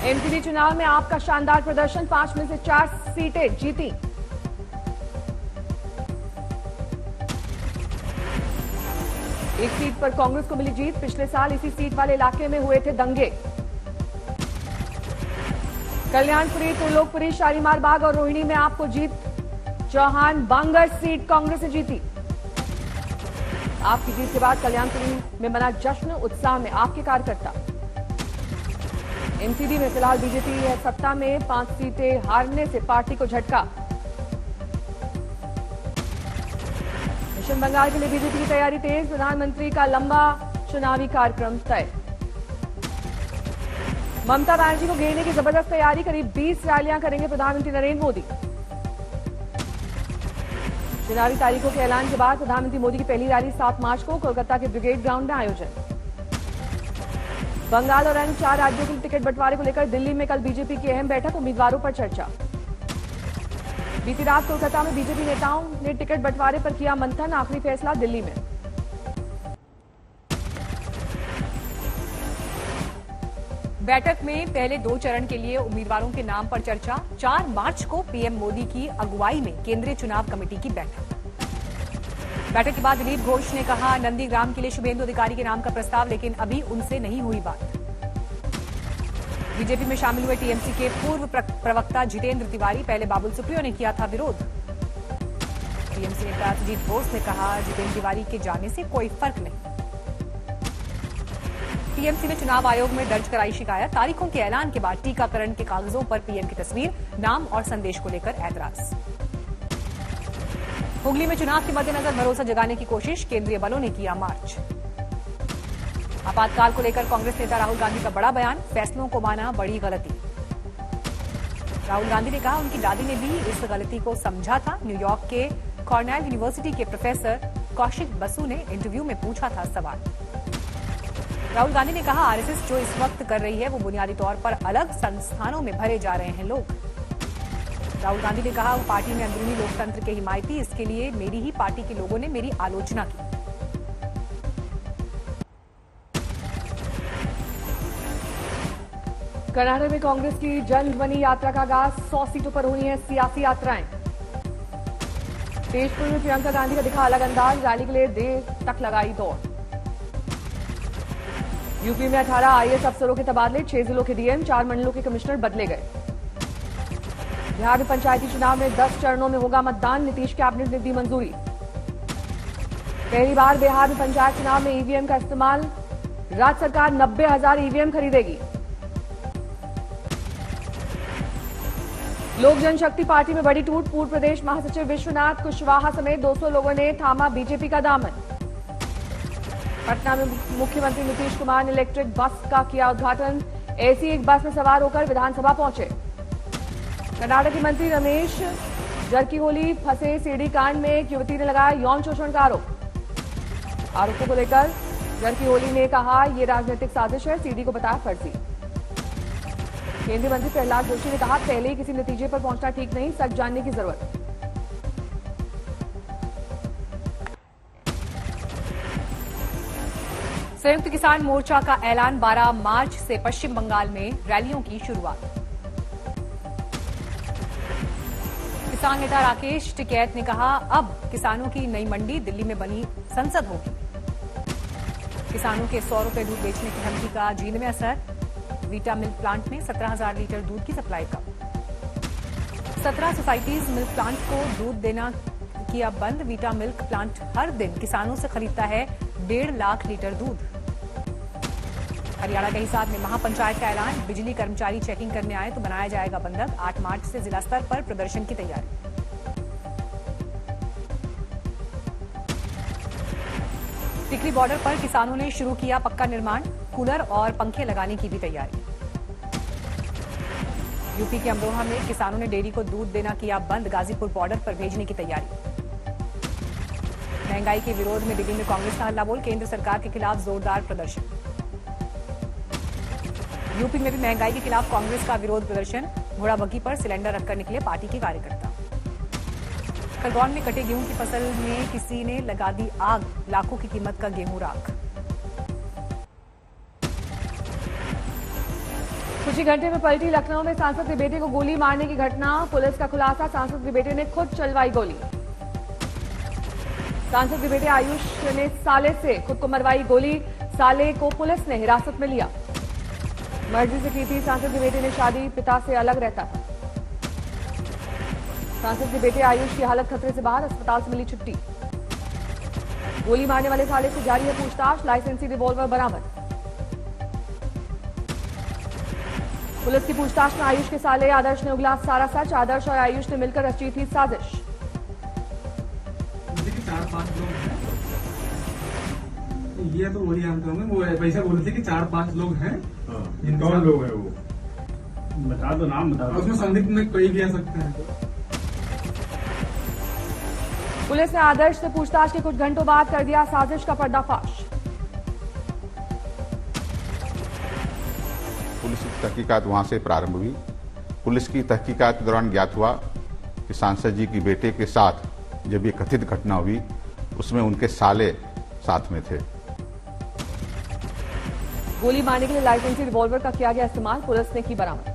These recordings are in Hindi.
एमसीडी चुनाव में आपका शानदार प्रदर्शन, 5 में से 4 सीटें जीती। एक सीट पर कांग्रेस को मिली जीत। पिछले साल इसी सीट वाले इलाके में हुए थे दंगे। कल्याणपुरी, त्रिलोकपुरी, शालीमार बाग और रोहिणी में आपको जीत। चौहान बांगर सीट कांग्रेस ने जीती। आपकी जीत के बाद कल्याणपुरी में मना जश्न, उत्साह में आपके कार्यकर्ता। एमसीडी में फिलहाल बीजेपी है सत्ता में, 5 सीटें हारने से पार्टी को झटका। पश्चिम बंगाल के लिए बीजेपी की तैयारी तेज, प्रधानमंत्री का लंबा चुनावी कार्यक्रम तय। ममता बनर्जी को घेरने की जबरदस्त तैयारी, करीब 20 रैलियां करेंगे प्रधानमंत्री नरेंद्र मोदी। चुनावी तारीखों के ऐलान के बाद प्रधानमंत्री मोदी की पहली रैली 7 मार्च को कोलकाता के ब्रिगेड ग्राउंड में आयोजन। बंगाल और अन्य 4 राज्यों के लिए टिकट बंटवारे को लेकर दिल्ली में कल बीजेपी की अहम बैठक, उम्मीदवारों पर चर्चा। बीती रात कोलकाता में बीजेपी नेताओं ने टिकट बंटवारे पर किया मंथन, आखिरी फैसला दिल्ली में। बैठक में पहले 2 चरण के लिए उम्मीदवारों के नाम पर चर्चा। 4 मार्च को पीएम मोदी की अगुवाई में केंद्रीय चुनाव कमेटी की बैठक। बैठक के बाद दिलीप घोष ने कहा, नंदीग्राम के लिए शुभेंदु अधिकारी के नाम का प्रस्ताव, लेकिन अभी उनसे नहीं हुई बात। बीजेपी में शामिल हुए टीएमसी के पूर्व प्रवक्ता जितेंद्र तिवारी, पहले बाबुल सुप्रियो ने किया था विरोध। टीएमसी नेता सुजीत बोस ने कहा, जितेंद्र तिवारी के जाने से कोई फर्क नहीं। टीएमसी ने चुनाव आयोग में दर्ज कराई शिकायत, तारीखों के ऐलान के बाद टीकाकरण के कागजों पर पीएम की तस्वीर, नाम और संदेश को लेकर ऐतराज। हुगली में चुनाव के मद्देनजर भरोसा जगाने की कोशिश, केंद्रीय बलों ने किया मार्च। आपातकाल को लेकर कांग्रेस नेता राहुल गांधी का बड़ा बयान, फैसलों को माना बड़ी गलती। राहुल गांधी ने कहा, उनकी दादी ने भी इस गलती को समझा था। न्यूयॉर्क के कॉर्नेल यूनिवर्सिटी के प्रोफेसर कौशिक बसु ने इंटरव्यू में पूछा था सवाल। राहुल गांधी ने कहा, आरएसएस जो इस वक्त कर रही है वो बुनियादी तौर पर अलग संस्थानों में भरे जा रहे हैं लोग। राहुल गांधी ने कहा, वो पार्टी में अंदरूनी लोकतंत्र के हिमायती, इसके लिए मेरी ही पार्टी के लोगों ने मेरी आलोचना की। कर्नाटक में कांग्रेस की जनध्वनि यात्रा का आगाज, 100 सीटों पर होनी है सियासी यात्राएं। तेजपुर में प्रियंका गांधी का दिखा अलग अंदाज, रैली के लिए देर तक लगाई दौड़। यूपी में 18 आईएएस अफसरों के तबादले, 6 जिलों के डीएम, 4 मंडलों के कमिश्नर बदले गए। बिहार में पंचायती चुनाव में 10 चरणों में होगा मतदान, नीतीश कैबिनेट ने दी मंजूरी। पहली बार बिहार में पंचायत चुनाव में ईवीएम का इस्तेमाल, राज्य सरकार 90,000 ईवीएम खरीदेगी। लोक जनशक्ति पार्टी में बड़ी टूट, पूर्व प्रदेश महासचिव विश्वनाथ कुशवाहा समेत 200 लोगों ने थामा बीजेपी का दामन। पटना में मुख्यमंत्री नीतीश कुमार ने इलेक्ट्रिक बस का किया उद्घाटन, ऐसी एक बस में सवार होकर विधानसभा पहुंचे। कर्नाटक के मंत्री रमेश जरकीहोली फंसे सीडी कांड में एक युवती ने लगाया यौन शोषण का आरोप। आरोपों को लेकर जरकीहोली ने कहा, यह राजनीतिक साजिश है, सीडी को बताया फर्जी। केंद्रीय मंत्री प्रहलाद जोशी ने कहा, पहले ही किसी नतीजे पर पहुंचना ठीक नहीं, सच जानने की जरूरत। संयुक्त किसान मोर्चा का ऐलान, 12 मार्च से पश्चिम बंगाल में रैलियों की शुरुआत। किसान नेता राकेश टिकैत ने कहा, अब किसानों की नई मंडी दिल्ली में बनी संसद होगी। किसानों के 100 रुपए दूध बेचने की धमकी का जींद में असर, वीटा मिल्क प्लांट में 17,000 लीटर दूध की सप्लाई कम। 17 सोसाइटीज मिल्क प्लांट को दूध देना किया बंद। वीटा मिल्क प्लांट हर दिन किसानों से खरीदता है 1.5 लाख लीटर दूध। हरियाणा के हिसार में महापंचायत का ऐलान, बिजली कर्मचारी चेकिंग करने आए तो बनाया जाएगा बंधक। 8 मार्च से जिला स्तर पर प्रदर्शन की तैयारी। टिकरी बॉर्डर पर किसानों ने शुरू किया पक्का निर्माण, कूलर और पंखे लगाने की भी तैयारी। यूपी के अमरोहा में किसानों ने डेयरी को दूध देना किया बंद, गाजीपुर बॉर्डर पर भेजने की तैयारी। महंगाई के विरोध में दिल्ली में कांग्रेस का हल्ला बोल, केंद्र सरकार के खिलाफ जोरदार प्रदर्शन। यूपी में भी महंगाई के खिलाफ कांग्रेस का विरोध प्रदर्शन, घोड़ाबग्घी पर सिलेंडर रखकर निकले पार्टी के कार्यकर्ता। खरगोन में कटे गेहूं की फसल में किसी ने लगा दी आग, लाखों की कीमत का गेहूं राख। कुछ ही घंटे में पलटी लखनऊ में सांसद के बेटे को गोली मारने की घटना। पुलिस का खुलासा, सांसद के बेटे ने खुद चलवाई गोली। सांसद के बेटे आयुष ने साले से खुद को मरवाई गोली। साले को पुलिस ने हिरासत में लिया। मर्जी से की थी सांसद के बेटे ने शादी, पिता से अलग रहता था। सांसद के बेटे आयुष की हालत खतरे से बाहर, अस्पताल से मिली छुट्टी। गोली मारने वाले साले से जारी है पूछताछ, लाइसेंसी रिवॉल्वर बरामद। पुलिस की पूछताछ में आयुष के साले आदर्श ने उगला सारा सच। आदर्श और आयुष ने मिलकर रची थी साजिश। 4-5 लोग हैं, ये तो वही जानते होंगे। वो वैसे बोले थे कि 4-5 लोग हैं। कौन लोग हैं वो? बता दो, नाम बता दो। उसमें संदिग्ध में कोई भी आ सकते हैं। पुलिस ने आदर्श से पूछताछ के कुछ घंटों बाद कर दिया साजिश का पर्दाफाश। पुलिस की तहकीकात वहां से प्रारंभ हुई। पुलिस की तहकीकात के दौरान ज्ञात हुआ कि सांसद जी की बेटे के साथ जब ये कथित घटना हुई, उसमें उनके साले साथ में थे। गोली मारने के लिए लाइसेंसी रिवॉल्वर का किया गया इस्तेमाल, पुलिस ने की बरामद।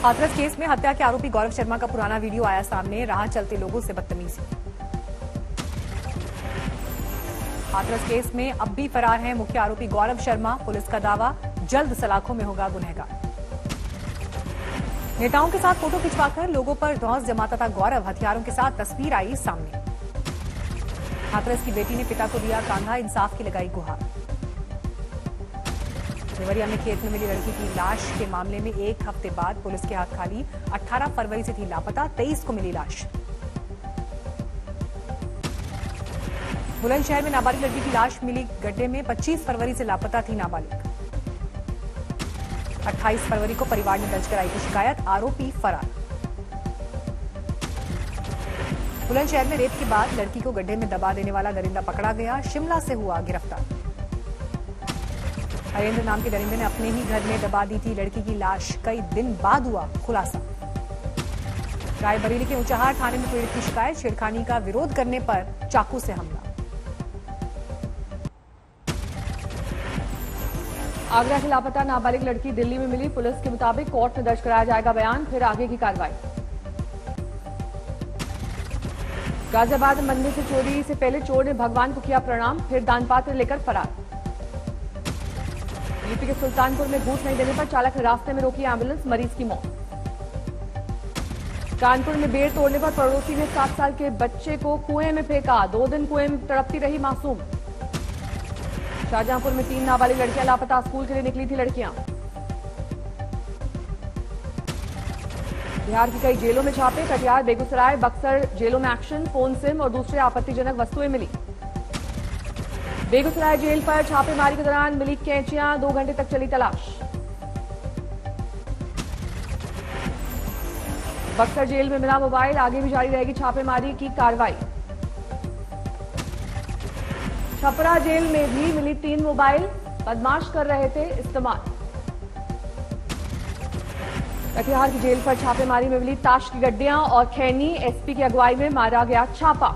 हाथरस केस में हत्या के आरोपी गौरव शर्मा का पुराना वीडियो आया सामने। राह चलते लोगों से बदतमीजी। हाथरस केस में अब भी फरार है मुख्य आरोपी गौरव शर्मा। पुलिस का दावा, जल्द सलाखों में होगा गुनहगार। नेताओं के साथ फोटो खिंचवाकर लोगों पर धौंस जमाता था गौरव। हथियारों के साथ तस्वीर आई सामने। हाथरस की बेटी ने पिता को दिया कांधा, इंसाफ की लगाई गुहार। देवरिया में खेत में मिली लड़की की लाश के मामले में 1 हफ्ते बाद पुलिस के हाथ खाली। 18 फरवरी से थी लापता, 23 को मिली लाश। बुलंदशहर में नाबालिग लड़की की लाश मिली गड्ढे में। 25 फरवरी से लापता थी नाबालिग। 28 फरवरी को परिवार ने दर्ज कराई थी शिकायत, आरोपी फरार। बुलंदशहर में रेप के बाद लड़की को गड्ढे में दबा देने वाला दरिंदा पकड़ा गया। शिमला से हुआ गिरफ्तार। हरेंद्र नाम के दरिंदे ने अपने ही घर में दबा दी थी लड़की की लाश। कई दिन बाद हुआ खुलासा। रायबरेली के ऊंचाहार थाने में पीड़ित की शिकायत, छेड़खानी का विरोध करने पर चाकू से हमला। आगरा की लापता नाबालिग लड़की दिल्ली में मिली। पुलिस के मुताबिक कोर्ट में दर्ज कराया जाएगा बयान, फिर आगे की कार्रवाई। गाजियाबाद में मंदिर से चोरी से पहले चोर ने भगवान को किया प्रणाम, फिर दान पात्र लेकर फरार। यूपी के सुल्तानपुर में घूस नहीं देने पर चालक ने रास्ते में रोकी एम्बुलेंस, मरीज की मौत। कानपुर में बेड़ तोड़ने पर पड़ोसी ने 7 साल के बच्चे को कुएं में फेंका। 2 दिन कुएं में तड़पती रही मासूम। शाहजहांपुर में 3 नाबालिग लड़कियां लापता, स्कूल के लिए निकली थी लड़कियां। बिहार की कई जेलों में छापे, कटिहार, बेगूसराय, बक्सर जेलों में एक्शन, फोन, सिम और दूसरे आपत्तिजनक वस्तुएं मिली। बेगूसराय जेल पर छापेमारी के दौरान मिली कैंचियां, 2 घंटे तक चली तलाश। बक्सर जेल में मिला मोबाइल, आगे भी जारी रहेगी छापेमारी की कार्रवाई। छपरा जेल में भी मिली 3 मोबाइल, बदमाश कर रहे थे इस्तेमाल। कटिहार की जेल पर छापेमारी में मिली ताश की गड्डियां और खैनी, एसपी की अगुवाई में मारा गया छापा।